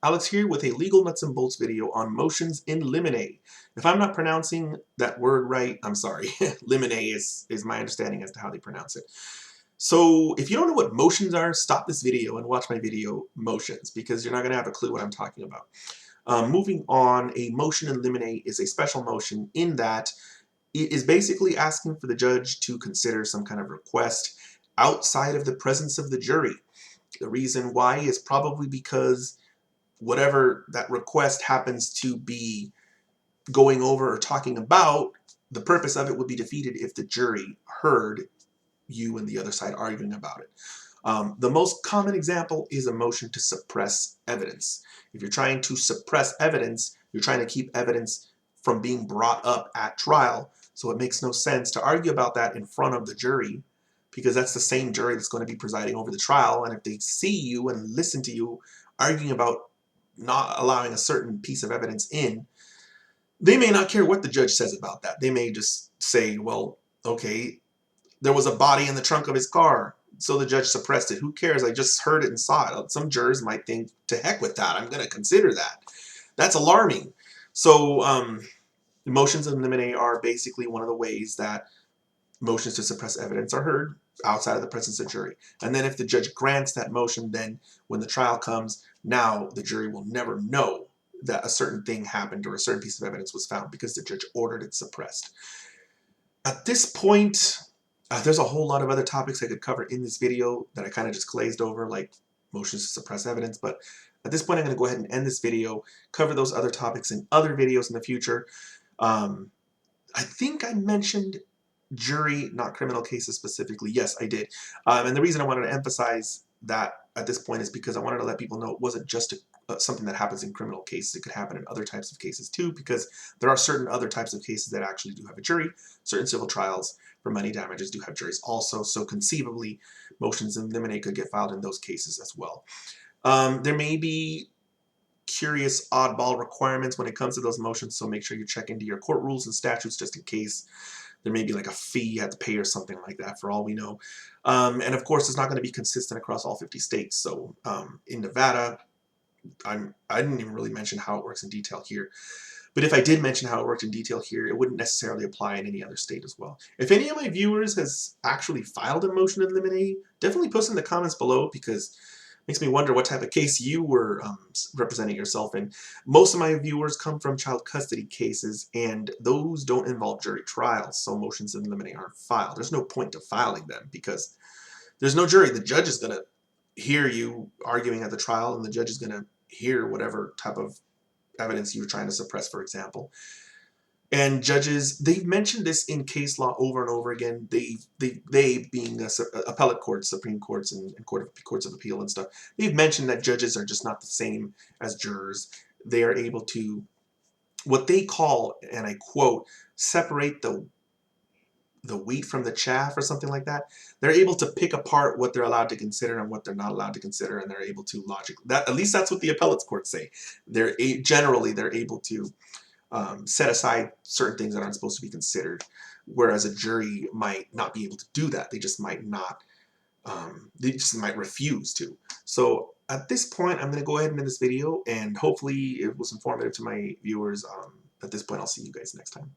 Alex here with a legal nuts and bolts video on motions in limine. If I'm not pronouncing that word right, I'm sorry. Limine is my understanding as to how they pronounce it. So if you don't know what motions are, stop this video and watch my video motions because you're not going to have a clue what I'm talking about. Moving on, a motion in limine is a special motion in that it is basically asking for the judge to consider some kind of request outside of the presence of the jury. The reason why is probably because whatever that request happens to be going over or talking about, the purpose of it would be defeated if the jury heard you and the other side arguing about it. The most common example is a motion to suppress evidence. If you're trying to suppress evidence, you're trying to keep evidence from being brought up at trial, so it makes no sense to argue about that in front of the jury because that's the same jury that's going to be presiding over the trial, and if they see you and listen to you arguing about not allowing a certain piece of evidence in, they may not care what the judge says about that. They may just say, well, okay, there was a body in the trunk of his car, so the judge suppressed it. Who cares? I just heard it and saw it. Some jurors might think, to heck with that. I'm going to consider that. That's alarming. So motions in limine are basically one of the ways that motions to suppress evidence are heard outside of the presence of jury. And then if the judge grants that motion, then when the trial comes, now the jury will never know that a certain thing happened or a certain piece of evidence was found because the judge ordered it suppressed. At this point, there's a whole lot of other topics I could cover in this video that I kind of just glazed over, like motions to suppress evidence, but at this point I'm going to go ahead and end this video, cover those other topics in other videos in the future. I think I mentioned jury, not criminal cases specifically. Yes, I did. And the reason I wanted to emphasize that at this point is because I wanted to let people know it wasn't just something that happens in criminal cases. It could happen in other types of cases too, because there are certain other types of cases that actually do have a jury. Certain civil trials for money damages do have juries also, so conceivably motions in limine could get filed in those cases as well. There may be curious oddball requirements when it comes to those motions, so make sure you check into your court rules and statutes just in case. There may be like a fee you have to pay or something like that, for all we know. And of course, it's not going to be consistent across all 50 states. So in Nevada, I didn't even really mention how it works in detail here. But if I did mention how it worked in detail here, it wouldn't necessarily apply in any other state as well. If any of my viewers has actually filed a motion in limine, definitely post in the comments below, because makes me wonder what type of case you were representing yourself in. Most of my viewers come from child custody cases, and those don't involve jury trials, so motions in limine aren't filed. There's no point to filing them because there's no jury. The judge is going to hear you arguing at the trial, and the judge is going to hear whatever type of evidence you're trying to suppress, for example. And judges, they've mentioned this in case law over and over again. They being appellate courts, Supreme Courts, and courts of appeal and stuff, they've mentioned that judges are just not the same as jurors. They are able to, what they call, and I quote, separate the wheat from the chaff or something like that. They're able to pick apart what they're allowed to consider and what they're not allowed to consider, and they're able to logically, at least that's what the appellate courts say. Generally, they're able to set aside certain things that aren't supposed to be considered, whereas a jury might not be able to do that. They just might not, they just might refuse to. So at this point, I'm going to go ahead and end this video, and hopefully it was informative to my viewers. At this point, I'll see you guys next time.